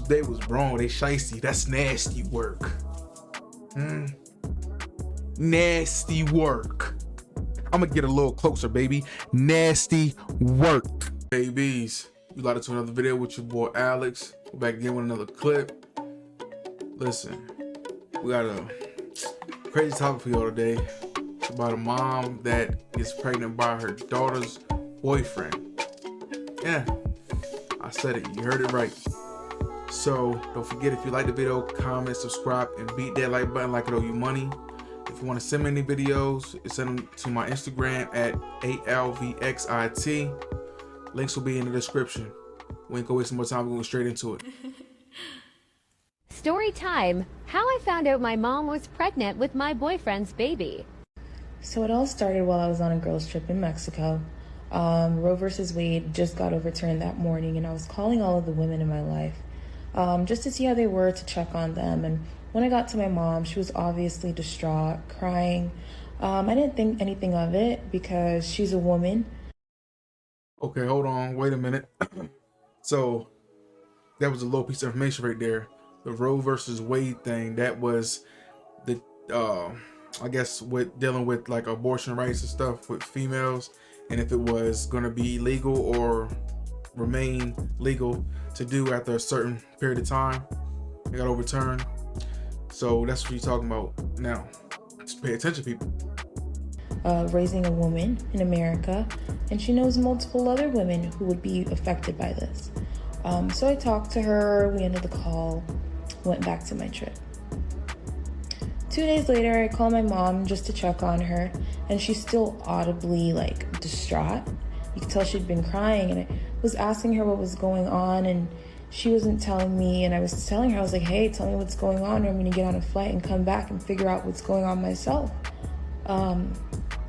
they was wrong. They shiesty. That's nasty work. Nasty work. I'm gonna get a little closer, baby. Nasty work. Babies, you got to another video with your boy Alex. We're back again with another clip. Listen, we got a crazy topic for y'all today. It's about a mom that gets pregnant by her daughter's boyfriend. Yeah, I said it. You heard it right. So don't forget, if you like the video, comment, subscribe, and beat that like button like it owe you money. If you want to send me any videos, send them to my Instagram at alvxit. Links will be in the description. We ain't gonna waste more time. We're going straight into it. Story time. How I found out my mom was pregnant with my boyfriend's baby. So it all started while I was on a girls' trip in Mexico. Roe versus Wade just got overturned that morning, and I was calling all of the women in my life just to see how they were, to check on them. And when I got to my mom, she was obviously distraught, crying. I didn't think anything of it because she's a woman. Okay, hold on. Wait a minute. So that was a little piece of information right there. The Roe versus Wade thing, that was the, I guess, with dealing with like abortion rights and stuff with females, and if it was going to be legal or remain legal to do after a certain period of time, it got overturned. So that's what you're talking about now. Just pay attention, people. Raising a woman in America, and she knows multiple other women who would be affected by this. So I talked to her, we ended the call, went back to my trip. 2 days later, I called my mom just to check on her, and she's still audibly like distraught. You could tell she'd been crying, and I was asking her what was going on, and she wasn't telling me, and I was telling her, I was like, hey, tell me what's going on, or I'm gonna get on a flight and come back and figure out what's going on myself.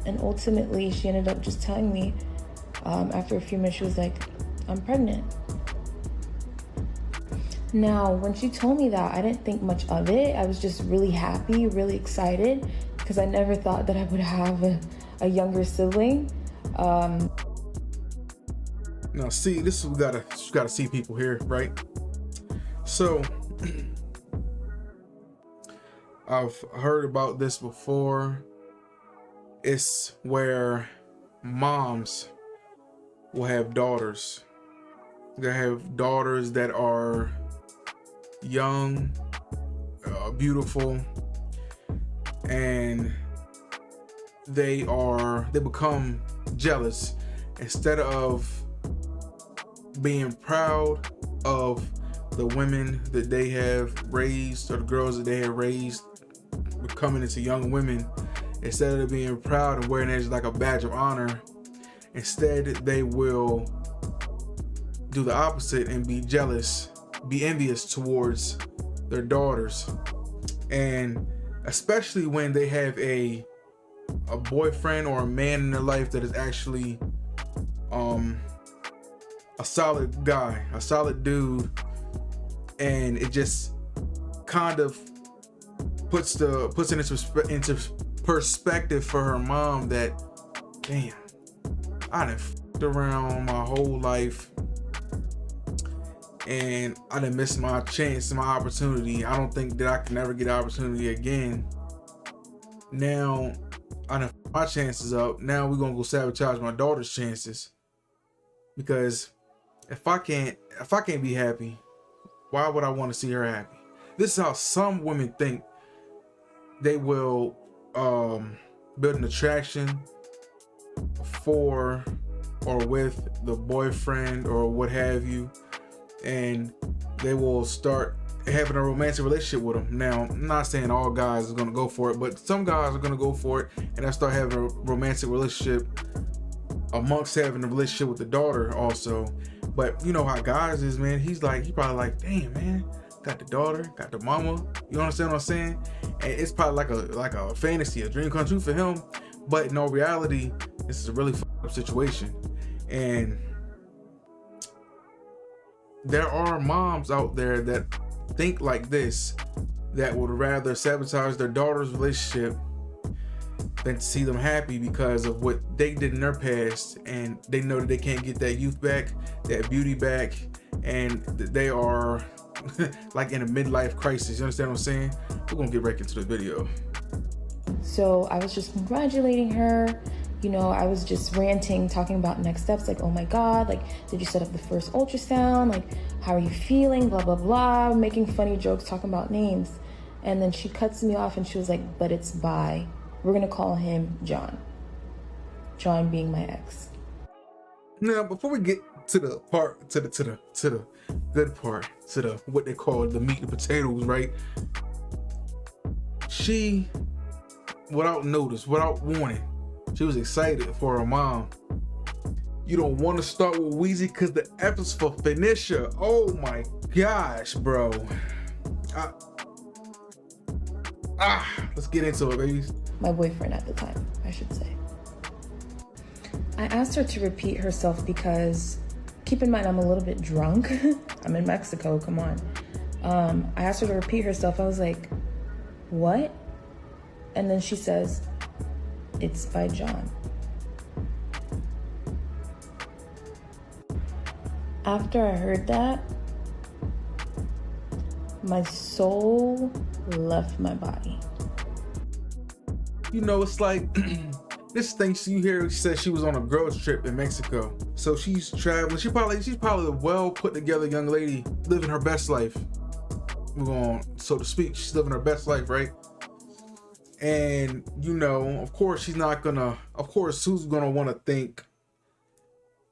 And ultimately, she ended up just telling me, after a few minutes, she was like, I'm pregnant. Now, when she told me that, I didn't think much of it. I was just really happy, really excited, because I never thought that I would have a younger sibling. Now, see, this is we gotta see people here, right? So, I've heard about this before. It's where moms will have daughters. They have daughters that are young, beautiful, and they become jealous. Instead of being proud of the women that they have raised, or the girls that they have raised becoming into young women, instead of being proud and wearing it as like a badge of honor, instead they will do the opposite and be jealous, be envious towards their daughters. And especially when they have a boyfriend or a man in their life that is actually a solid guy, a solid dude, and it just kind of puts it into perspective for her mom that, damn, I done f***ed around my whole life and I done missed my chance, my opportunity. I don't think that I can ever get an opportunity again. Now I done f***ed my chances up. Now we're gonna go sabotage my daughter's chances, because if I can't be happy, why would I want to see her happy? This is how some women think. They will build an attraction for or with the boyfriend or what have you, and they will start having a romantic relationship with them. Now, I'm not saying all guys are going to go for it, but some guys are going to go for it and they'll start having a romantic relationship amongst having a relationship with the daughter also. But you know how guys is, man. He probably like, damn, man, got the daughter, got the mama. You understand what I'm saying? And it's probably like a fantasy, a dream come true for him. But in all reality, this is a really fucked up situation. And there are moms out there that think like this, that would rather sabotage their daughter's relationship than to see them happy because of what they did in their past, and they know that they can't get that youth back, that beauty back, and they are like in a midlife crisis. You understand what I'm saying? We're gonna get right into the video. So I was just congratulating her. You know, I was just ranting, talking about next steps, like, oh my God, like, did you set up the first ultrasound? Like, how are you feeling? Blah, blah, blah, making funny jokes, talking about names. And then she cuts me off and she was like, but it's bi. We're gonna call him John. John being my ex. Now, before we get to the part, to the good part, to the what they call the meat and potatoes, right? She, without notice, without warning, she was excited for her mom. You don't want to start with Weezy because the F is for Phoenicia. Oh my gosh, bro. Let's get into it, baby. My boyfriend at the time, I should say. I asked her to repeat herself because, keep in mind, I'm a little bit drunk. I'm in Mexico, come on. I asked her to repeat herself. I was like, what? And then she says, it's by John. After I heard that, my soul left my body. You know, it's like this thing you hear. She said she was on a girls trip in Mexico, so she's traveling. She's probably a well put together young lady living her best life. We're going, so to speak, she's living her best life, right? And you know, of course, who's gonna want to think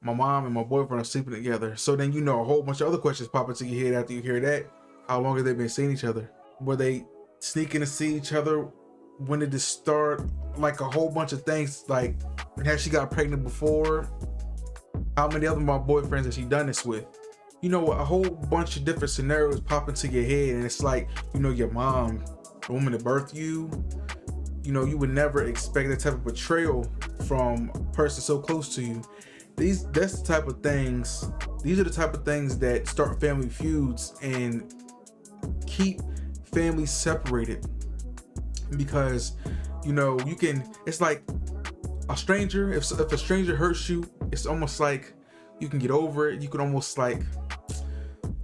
my mom and my boyfriend are sleeping together? So then, you know, a whole bunch of other questions pop into your head after you hear that. How long have they been seeing each other? Were they sneaking to see each other? When did this start? Like a whole bunch of things. Like, has she got pregnant before? How many other my boyfriends has she done this with? You know, a whole bunch of different scenarios pop into your head, and it's like, you know, your mom, the woman that birthed you, you know, you would never expect that type of betrayal from a person so close to you. These are the type of things that start family feuds and keep families separated. Because, you know, it's like a stranger, if a stranger hurts you, it's almost like you can get over it. You can almost like,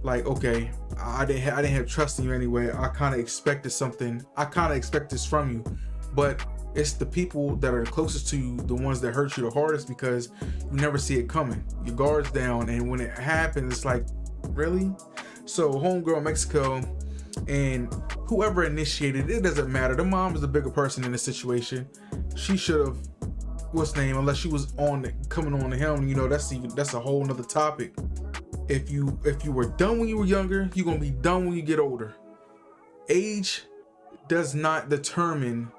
okay, I didn't have trust in you anyway. I kind of expected something. I kind of expect this from you. But it's the people that are the closest to you, the ones that hurt you the hardest, because you never see it coming. Your guard's down, and when it happens, it's like, really? So homegirl in Mexico, and whoever initiated it, doesn't matter. The mom is the bigger person in the situation. She should have, unless she was coming on to him, you know, that's a whole nother topic. If you were done when you were younger, you're gonna be done when you get older. Age does not determine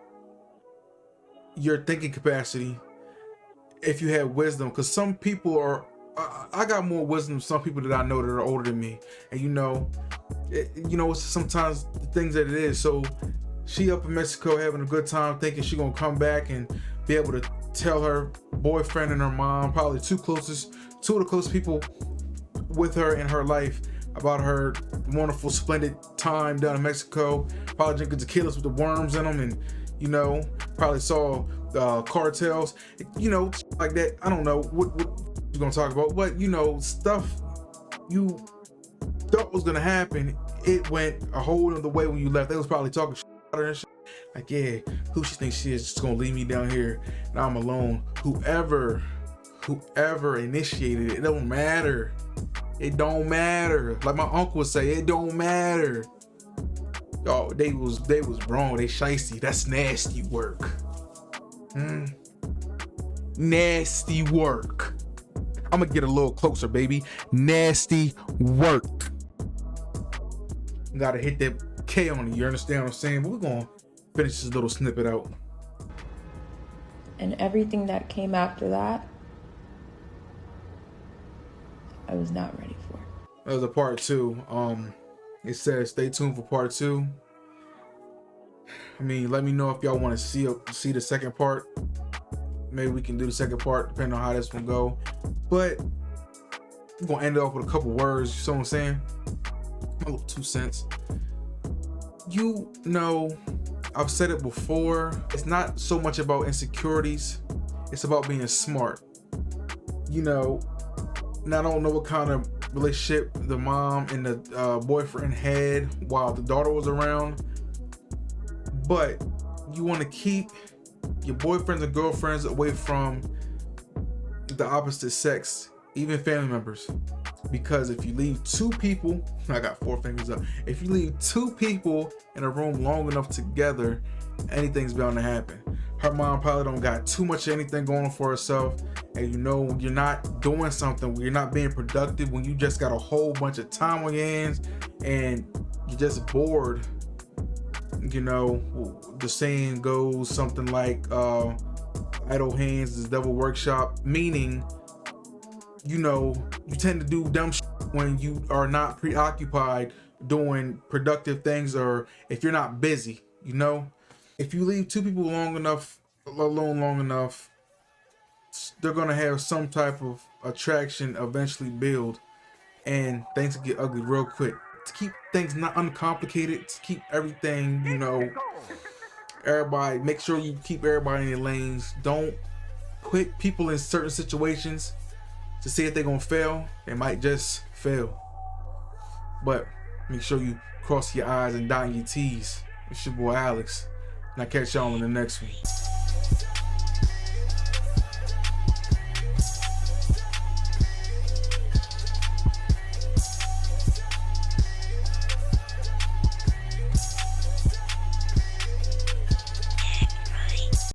your thinking capacity if you have wisdom, because some people are, I got more wisdom than some people that I know that are older than me, and you know, it's sometimes the things that it is. So she up in Mexico having a good time, thinking she gonna come back and be able to tell her boyfriend and her mom, probably two of the closest people with her in her life, about her wonderful, splendid time down in Mexico, probably drinking tequilas with the worms in them, and you know, probably saw cartels, you know, like that. I don't know what you're gonna talk about, but you know, stuff you thought was gonna happen, it went a whole other way when you left. They was probably talking shit about her and shit. Like, yeah, who she thinks she is, just gonna leave me down here and I'm alone. Whoever initiated it, it don't matter. It don't matter. Like my uncle would say, it don't matter. Oh, they was wrong. They shiesty. That's nasty work. Nasty work. I'm gonna get a little closer, baby. Nasty work. Gotta hit that K on it. You understand what I'm saying? But we're gonna finish this little snippet out. And everything that came after that, I was not ready for. That was a part 2. It says stay tuned for part 2. I mean, let me know if y'all want to see the second part. Maybe we can do the second part depending on how this one go. But I'm gonna end it off with a couple words. You know what I'm saying? A little 2 cents. You know, I've said it before. It's not so much about insecurities. It's about being smart. You know, and I don't know what kind of relationship the mom and the boyfriend had while the daughter was around, but you want to keep your boyfriends and girlfriends away from the opposite sex, even family members. Because if you leave two people, I got 4 fingers up, if you leave 2 people in a room long enough together, anything's bound to happen. Her mom probably don't got too much of anything going on for herself, and you know, when you're not doing something, when you're not being productive, when you just got a whole bunch of time on your hands and you're just bored, you know, the saying goes something like idle hands is devil workshop, meaning, you know, you tend to do dumb shit when you are not preoccupied doing productive things, or if you're not busy, you know. If you leave 2 people alone long enough, they're gonna have some type of attraction eventually build, and things can get ugly real quick. To keep things not uncomplicated, to keep everything, you know, everybody, make sure you keep everybody in their lanes. Don't put people in certain situations to see if they're gonna fail. They might just fail. But make sure you cross your I's and dot your T's. It's your boy Alex, and I'll catch y'all in the next one.